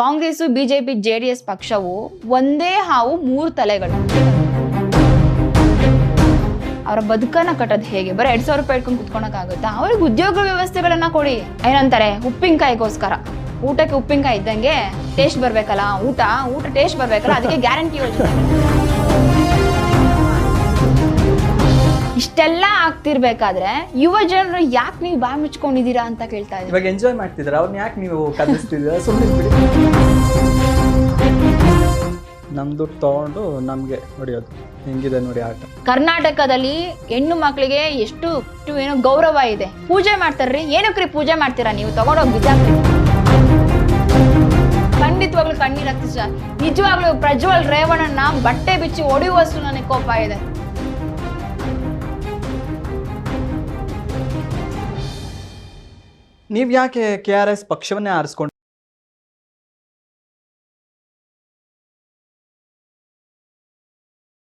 Congress, BJP, JDS ಪಕ್ಷವು ಒಂದೇ ಹಾವು 3 ತಲೆಗಳು. ಅವರ ಬದುಕನ್ನ ಕಟ್ಟೋದು ಹೇಗೆ? ಬರೀ 2,000 ರೂಪಾಯಿ ಇಟ್ಕೊಂಡು ಕುತ್ಕೊಳಕ್ಕಾಗುತ್ತಾ? ಅವ್ರಿಗೆ ಉದ್ಯೋಗ ವ್ಯವಸ್ಥೆಗಳನ್ನ ಕೊಡಿ. ಏನಂತಾರೆ, ಉಪ್ಪಿನಕಾಯಿಗೋಸ್ಕರ. ಊಟಕ್ಕೆ ಉಪ್ಪಿನಕಾಯಿ ಇದ್ದಂಗೆ ಟೇಸ್ಟ್ ಬರ್ಬೇಕಲ್ಲ, ಊಟ ಟೇಸ್ಟ್ ಬರ್ಬೇಕಲ್ಲ, ಅದಕ್ಕೆ ಗ್ಯಾರಂಟಿ ಯೋಜನೆ. ಇಷ್ಟೆಲ್ಲ ಆಗ್ತಿರ್ಬೇಕಾದ್ರೆ ಯುವ ಜನರು ಯಾಕೆ ನೀವು ಬಾಯಿ ಮುಚ್ಕೊಂಡಿದ್ದೀರಾ ಅಂತ ಕೇಳ್ತಾ ಇದ್ದೀವಿ. ಇವಾಗ ಎಂಜಾಯ್ ಮಾಡ್ತಿದ್ದೀರಾ, ಅವ್ರನ್ನ ಯಾಕೆ ನೀವು ಕಲಿಸ್ತಿದ್ದೀರಾ? ಸುಮ್ಮನೆ ಬಿಡಿ. ನಮ್ ದುಡ್ಡು ತಗೊಂಡು ನಮ್ಗೆ ಹೊಡೆಯೋದು, ಹೆಂಗಿದೆ ನೋಡಿ ಆಟ. ಕರ್ನಾಟಕದಲ್ಲಿ ಹೆಣ್ಣು ಮಕ್ಕಳಿಗೆ ಎಷ್ಟು ಏನೋ ಗೌರವ ಇದೆ. ಪೂಜೆ ಮಾಡ್ತಾರ್ರಿ, ಏನಕ್ರಿ ಪೂಜೆ ಮಾಡ್ತೀರಾ ನೀವು? ತಗೊಂಡೋಗಿ ಬಿಜಾಕ್ರಿ. ಖಂಡಿತವಾಗ್ಲೂ ಕಣ್ಣೀರ್ ಹತ್ತಿಸ. ನಿಜವಾಗ್ಲೂ ಪ್ರಜ್ವಲ್ ರೇವಣ್ಣನ ಬಟ್ಟೆ ಬಿಚ್ಚಿ ಹೊಡೆಯುವಷ್ಟು ನನಗೆ ಕೋಪ ಇದೆ. ನೀವ್ ಯಾಕೆ KRS ಪಕ್ಷವನ್ನೇ ಆರಿಸ್ಕೊಂಡು